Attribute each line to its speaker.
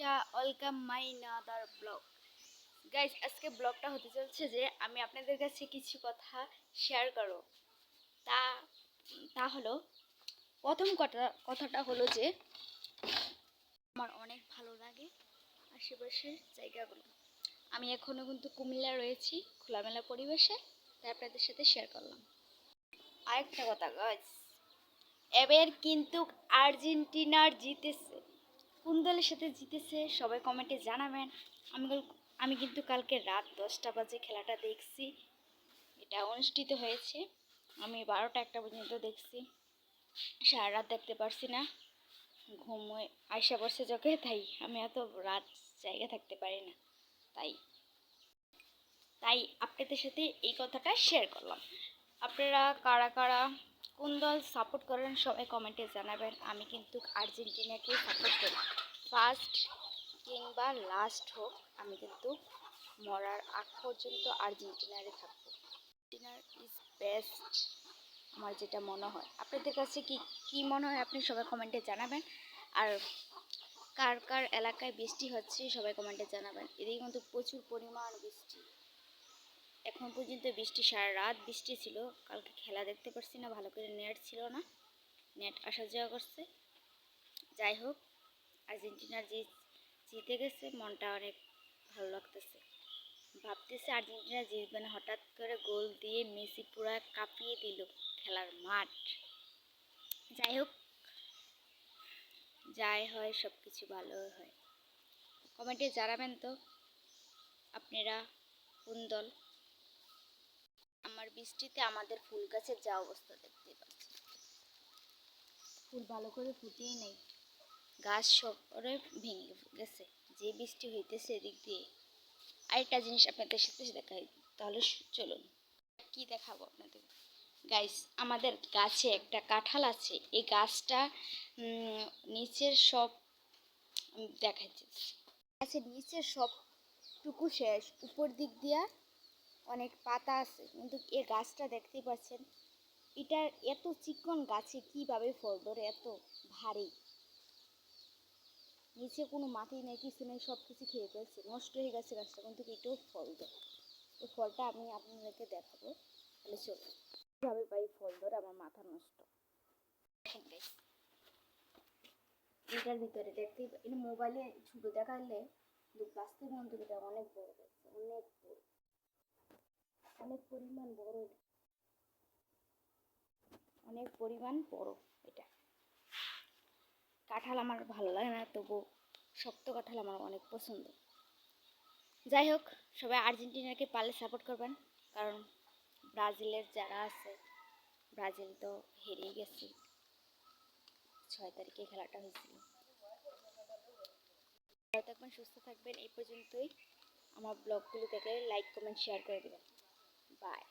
Speaker 1: Welcome my another blog. Guys, আজকে ব্লগটা হতে চলছে যে আমি আপনাদের কাছে কিছু কথা শেয়ার করব। তা তা হলো, প্রথম কথাটা হলো যে আমার অনেক ভালো লাগে আশেপাশের জায়গাগুলো। আমি এখনও কিন্তু কুমিল্লা রয়েছি, খোলামেলা পরিবেশে, তাই আপনাদের সাথে শেয়ার করলাম। আরেকটা কথা গাইজ, এবার কিন্তু আর্জেন্টিনার জিতেছে। কোন দলের সাথে জিতেছে সবাই কমেন্টে জানাবেন। আমি কিন্তু কালকে রাত 10টা বাজে খেলাটা দেখছি। এটা অনুষ্ঠিত হয়েছে, আমি 12টা-1টা পর্যন্ত দেখছি। সারা রাত দেখতে পারছি না, ঘুম আইসা পড়ছে চোখে, তাই আমি এত রাত জায়গা থাকতে পারি না। তাই আপনাদের সাথে এই কথাটা শেয়ার করলাম। আপনারা কারা কারা কোন দল সাপোর্ট করেন সবাই কমেন্টে জানাবেন। আমি কিন্তু আর্জেন্টিনাকে সাপোর্ট করি। ফার্স্ট কিংবা লাস্ট হোক, আমি কিন্তু মরার আগ পর্যন্ত আর্জেন্টিনারে থাকবো। আর্জেন্টিনার ইজ বেস্ট, আমার যেটা মনে হয়। আপনাদের কাছে কি মনে হয় আপনি সবাই কমেন্টে জানাবেন। আর কার কার এলাকায় বৃষ্টি হচ্ছে সবাই কমেন্টে জানাবেন। এদিকে কিন্তু প্রচুর পরিমাণ বৃষ্টি, এখন পর্যন্ত বৃষ্টি, সারা রাত বৃষ্টি ছিল। কালকে খেলা দেখতে পারছি না, ভালো করে নেট ছিল না, নেট আসা যাওয়া করছে। যাই হোক, আর্জেন্টিনার জিতে গেছে, মনটা অনেক ভালো লাগতেছে। ভাবতেছে আর্জেন্টিনা জিতবে না, হঠাৎ করে গোল দিয়ে মেসি পুরা কাঁপিয়ে দিল খেলার মাঠ। যাই হোক, যাই হয় সব কিছু ভালো হয়। কমেন্টে জানাবেন তো আপনারা কোন দল। আমার বৃষ্টিতে আমাদের ফুল গাছের যা অবস্থা দেখতে পাচ্ছি, ফুল ভালো করে ফুটেই নেই, গাছ সবরে ভেঙে গেছে যে বৃষ্টি হইতেছে এদিক দিয়ে। আরেকটা জিনিস আপনাদের সাথে দেখাই, তাহলে চলুন। কি দেখাবো আপনাদের গাইস, আমাদের গাছে একটা কাঁঠাল আছে। এই গাছটা নিচের সব দেখাচ্ছি, গাছের নিচের সবটুকু শেষ, উপর দিক দিয়া অনেক পাতা আছে, কিন্তু এই গাছটা দেখতেই পাচ্ছেন, এটার এত চিকন গাছে কিভাবে ফল ধরে, এত ভারী, নিচে কোনো মাটি নেই, কিছু নেই, সব কিছু খেয়ে ফেলছে, নষ্ট হয়ে গেছে গাছটা, কিন্তু এটাও ফল দেয়। ওই ফলটা আমি আপনাদেরকে দেখাবো, তাহলে চলুন। কীভাবে পাই ফল ধরে, আমার মাথা নষ্ট। এটার ভিতরে দেখতে মোবাইলে ছোটো দেখালে, কিন্তু বাস্তব মন্দির এটা অনেক বড় গাছ, অনেক বড়, অনেক পরিমাণ বড়, অনেক পরিমাণ বড়। এটা কাঁঠাল আমার ভালো লাগে না, তবু শক্ত কাঁঠাল আমার অনেক পছন্দ। যাই হোক, সবাই আর্জেন্টিনাকে পারলে সাপোর্ট করবেন, কারণ ব্রাজিলের যারা আছে, ব্রাজিল তো হেরেই গেছে, 6 তারিখে খেলাটা হয়েছিল। ভালো থাকবেন, সুস্থ থাকবেন। এই পর্যন্তই। আমার ব্লগগুলো দেখলে লাইক কমেন্ট শেয়ার করে দেবেন। বাই।